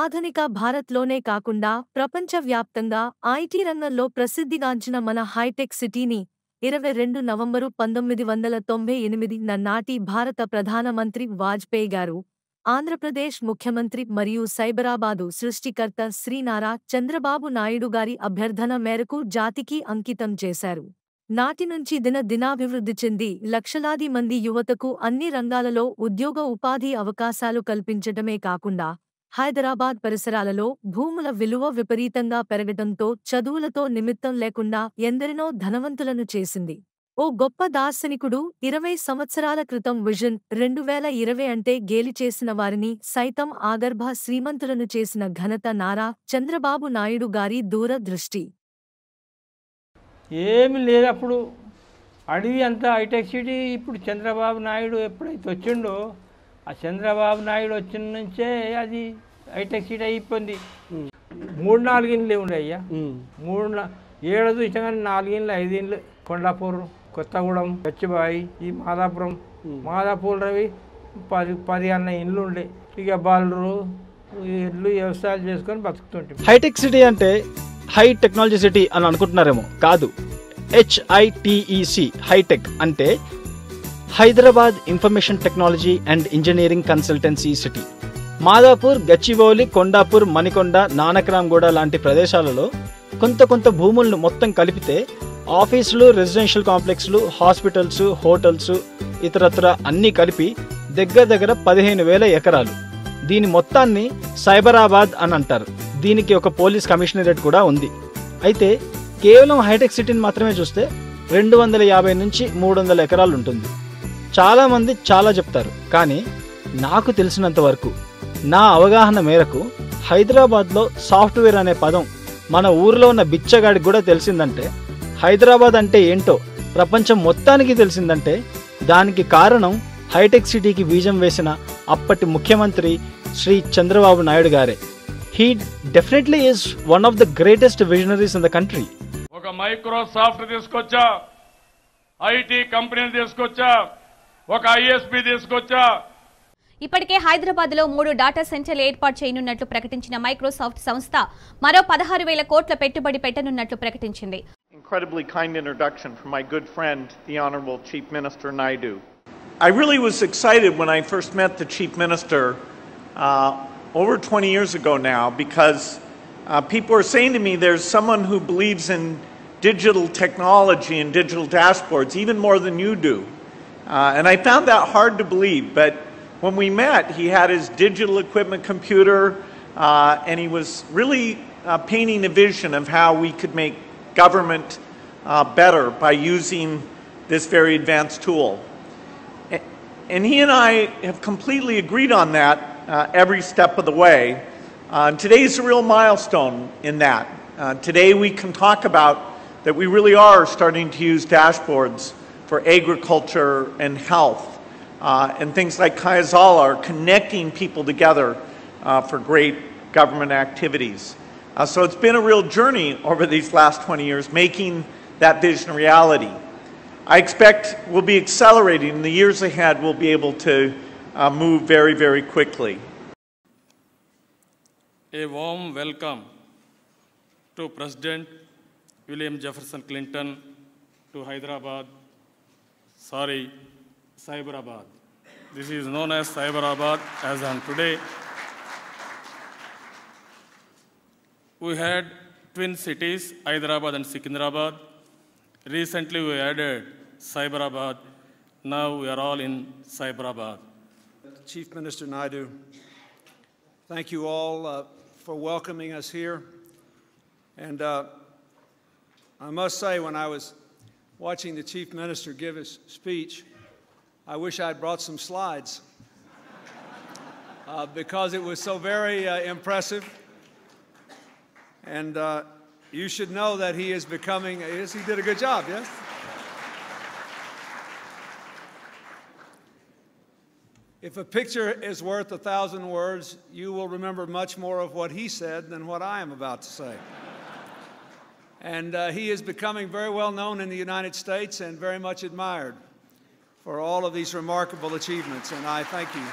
ఆధునిక భారత్లోనే కాకుండా ప్రపంచవ్యాప్తంగా ఐటీ రంగంలో ప్రసిద్ధిగాంచిన మన హైటెక్ సిటీని 22 నవంబరు 1998 నాటి భారత ప్రధానమంత్రి వాజ్పేయి గారు, ఆంధ్రప్రదేశ్ ముఖ్యమంత్రి మరియు సైబరాబాదు సృష్టికర్త శ్రీ నారా చంద్రబాబు నాయుడు గారి అభ్యర్థన మేరకు జాతికి అంకితం చేశారు. నాటి నుంచి దినాభివృద్ధి చెంది లక్షలాది మంది యువతకు అన్ని రంగాలలో ఉద్యోగ ఉపాధి అవకాశాలు కల్పించటమే కాకుండా హైదరాబాద్ పరిసరాలలో భూముల విలువ విపరీతంగా పెరగటంతో చదువులతో నిమిత్తం లేకుండా ఎందరినో ధనవంతులను చేసింది. ఓ గొప్ప దార్శనికుడు 20 సంవత్సరాల క్రితం విజన్ 2020 అంటే గేలి చేసిన వారిని సైతం ఆగర్భ శ్రీమంతులను చేసిన ఘనత నారా చంద్రబాబు నాయుడు గారి దూరదృష్టి. ఏమి లేదు అప్పుడు అడవి అంతా హైటెక్ సిటీ. ఇప్పుడు చంద్రబాబు నాయుడు ఎప్పుడైతే వచ్చిండో ఆ చంద్రబాబు నాయుడు వచ్చిన నుంచే అది హైటెక్ సిటీ అయిపోయింది. 3-4 ఇండ్లు ఉండే అయ్యా, 7 చూసినా కానీ 4 ఇండ్లు 5 ఇండ్లు. కొండాపూర్, కొత్తగూడెం, గచ్చిబాయి, ఈ మాదాపూర్ రవి 10 అన్న ఇండ్లు ఉండే. ఇక బాలురు ఇల్లు వ్యవసాయాలు చేసుకొని బతుకుతుంటే. హైటెక్ సిటీ అంటే హై టెక్నాలజీ సిటీ అని అనుకుంటున్నారేమో, కాదు. HITEC హైటెక్ అంటే Hyderabad information technology and engineering consultancy city. Madhapur, Gachibowli, Kondapur, Manikonda, Nanakramguda లాంటి ప్రదేశాలలో కొంత భూములను మొత్తం కలిపితే ఆఫీసులు, రెసిడెన్షియల్ కాంప్లెక్స్లు, హాస్పిటల్స్, హోటల్స్ ఇతరత్ర అన్నీ కలిపి దగ్గర 15,000 ఎకరాలు. దీని మొత్తాన్ని సైబరాబాద్ అని అంటారు. దీనికి ఒక పోలీస్ కమిషనరేట్ కూడా ఉంది. అయితే కేవలం హైటెక్ సిటీని మాత్రమే చూస్తే 250 నుంచి 300 ఎకరాలు ఉంటుంది. చాలామంది చాలా చెప్తారు, కానీ నాకు తెలిసినంత వరకు, నా అవగాహన మేరకు హైదరాబాద్లో సాఫ్ట్వేర్ అనే పదం మన ఊరిలో ఉన్న బిచ్చగాడికి కూడా తెలిసిందంటే, హైదరాబాద్ అంటే ఏంటో ప్రపంచం మొత్తానికి తెలిసిందంటే దానికి కారణం హైటెక్ సిటీకి బీజం వేసిన అప్పటి ముఖ్యమంత్రి శ్రీ చంద్రబాబు నాయుడు గారే. He definitely is one of the greatest visionaries in the country. ఒక మైక్రోసాఫ్ట్ తీసుకొచ్చా, ఐటీ కంపెనీలు తీసుకొచ్చా, ఒక ఐఎస్పీ తీసుకొచ్చా. ఇప్పటికే హైదరాబాద్లో 3 డాటా సెంటర్లు ఏర్పాటు చేయనున్నట్లు ప్రకటించిన మైక్రోసాఫ్ట్ సంస్థ మరో 16,000 కోట్ల పెట్టుబడి పెట్టనున్నట్లు ప్రకటించింది. Incredibly kind introduction from my good friend, the Honorable Chief Minister Naidu. I really was excited when I first met the Chief Minister over 20 years ago now, because people are saying to me there's someone who believes in digital technology and digital dashboards even more than you do. And I found that hard to believe, but when we met, he had his digital equipment computer, and he was really painting a vision of how we could make government better by using this very advanced tool. And he and I have completely agreed on that every step of the way. Today's a real milestone in that. Today we can talk about that we really are starting to use dashboards for agriculture and health, and things like Kayazala are connecting people together for great government activities. So it's been a real journey over these last 20 years, making that vision a reality. I expect we'll be accelerating. In the years ahead, we'll be able to move very, very quickly. A warm welcome to President William Jefferson Clinton to Hyderabad. Cyberabad. This is known as Cyberabad as on today. We had twin cities, Hyderabad and Secunderabad. Recently we added Cyberabad. Now we are all in Cyberabad. Chief Minister Naidu, thank you all for welcoming us here. And I must say, when I was watching the Chief Minister give his speech, I wish I'd brought some slides because it was so very impressive. And you should know that he is becoming, yes, he did a good job, yes? If a picture is worth 1,000 words, you will remember much more of what he said than what I am about to say. And he is becoming very well known in the United States and very much admired for all of these remarkable achievements, and I thank you.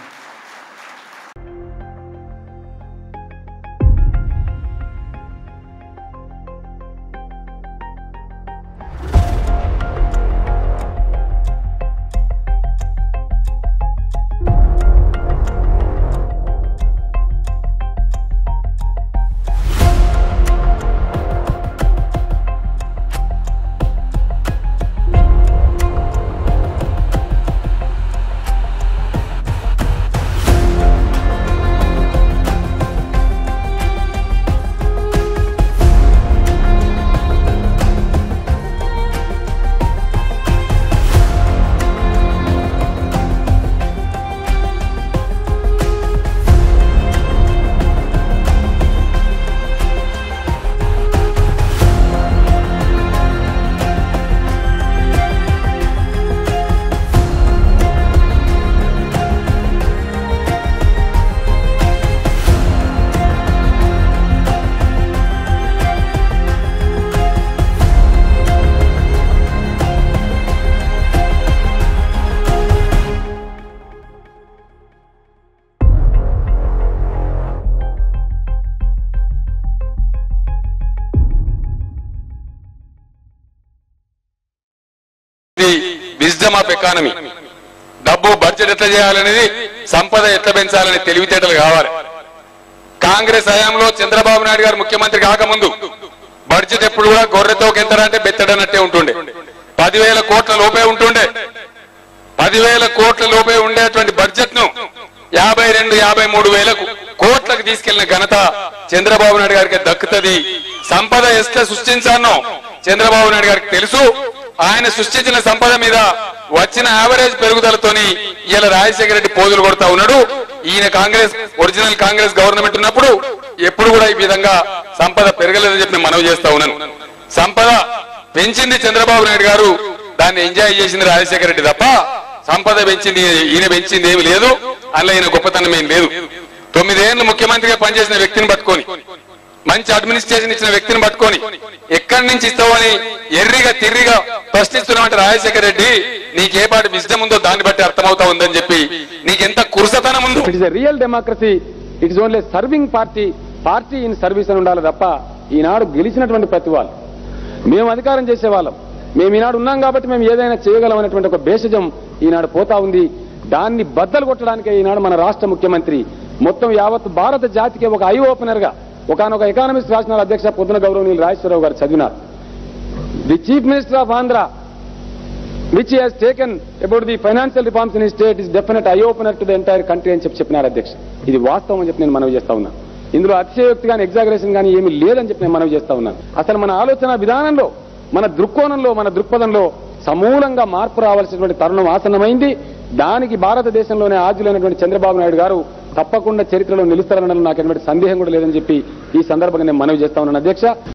Wisdom of economy. డబ్బు budget ఎట్లా చేయాలనేది, సంపద ఎట్లా పెంచాలనే తెలివితేటలు కావాలి. కాంగ్రెస్ హయాంలో చంద్రబాబు నాయుడు గారు ముఖ్యమంత్రి కాకముందు బడ్జెట్ ఎప్పుడు కూడా గొర్రెతో కెంతరంటే బెత్తడన్నట్టే ఉంటుండే. 10,000 కోట్ల లోపే ఉంటుండే. 10,000 కోట్ల లోపే ఉండేటువంటి బడ్జెట్ ను 52-53,000 కోట్లకు తీసుకెళ్లిన ఘనత చంద్రబాబు నాయుడు గారికి దక్కుతుంది. సంపద ఎట్లా సృష్టించానో చంద్రబాబు నాయుడు గారికి తెలుసు. ఆయన సృష్టించిన సంపద మీద వచ్చిన యావరేజ్ పెరుగుదలతోని ఇలా రాజశేఖర రెడ్డి పోజులు కొడతా ఉన్నాడు. ఈయన ఒరిజినల్ కాంగ్రెస్ గవర్నమెంట్ ఉన్నప్పుడు ఎప్పుడు కూడా ఈ విధంగా సంపద పెరగలేదని చెప్పి మనవి చేస్తా ఉన్నాను. సంపద పెంచింది చంద్రబాబు నాయుడు గారు, దాన్ని ఎంజాయ్ చేసింది రాజశేఖర రెడ్డి తప్ప సంపద పెంచింది ఈయన పెంచింది ఏమి లేదు. అందులో ఈయన గొప్పతనం ఏం లేదు. 9 ఏళ్లు ముఖ్యమంత్రిగా పనిచేసిన వ్యక్తిని పట్టుకొని, మంచి అడ్మినిస్ట్రేషన్ ఇచ్చిన వ్యక్తిని పట్టుకొని ఎక్కడి నుంచి ఇస్తావని ఎర్రిగా తిర్రిగా ప్రశ్నిస్తున్నామంటే రాజశేఖర రెడ్డి నీకే పాటి విజ్డమ్ ఉందో దాన్ని బట్టి అర్థమవుతా ఉందని చెప్పి నీకెంత కురుసతనం ఉందో. It is a real democracy, it is only serving party in service అని ఉండాలి తప్ప ఈనాడు గెలిచినటువంటి ప్రతి వాళ్ళు మేము అధికారం చేసేవాళ్ళం, మేము ఈనాడు ఉన్నాం కాబట్టి మేము ఏదైనా చేయగలం అనేటువంటి ఒక భేషజం ఈనాడు పోతా ఉంది. దాన్ని బద్దలు కొట్టడానికే ఈనాడు మన రాష్ట్ర ముఖ్యమంత్రి మొత్తం యావత్ భారత జాతికి ఒక ఐ ఓపెనర్ గా ఒకనొక ఎకానమిస్ట్ రాసిన అధ్యక్ష పొద్దున గౌరవనీయులు రాజేశ్వరరావు గారు చదివినారు. The chief minister of Andhra which has taken about the financial reforms in state is definite eye opener to the entire country అని చెప్పినారు అధ్యక్ష. ఇది వాస్తవం అని చెప్పి నేను మనవి చేస్తా ఉన్నాను. ఇందులో అతిశయోక్తి కానీ ఎగ్జాగరేషన్ కానీ ఏమీ లేదని చెప్పి నేను మనవి చేస్తా ఉన్నాను. అసలు మన ఆలోచన విధానంలో, మన దృక్కోణంలో, మన దృక్పథంలో సమూలంగా మార్పు రావాల్సినటువంటి తరుణం ఆసన్నమైంది. దానికి భారతదేశంలోనే ఆద్యులైనటువంటి చంద్రబాబు నాయుడు గారు తప్పకుండా చరిత్రలో నిలుస్తారనడంలో నాకు ఎటువంటి సందేహం కూడా లేదని చెప్పి ఈ సందర్భంగా నేను మనవి చేస్తా ఉన్నాను అధ్యక్ష.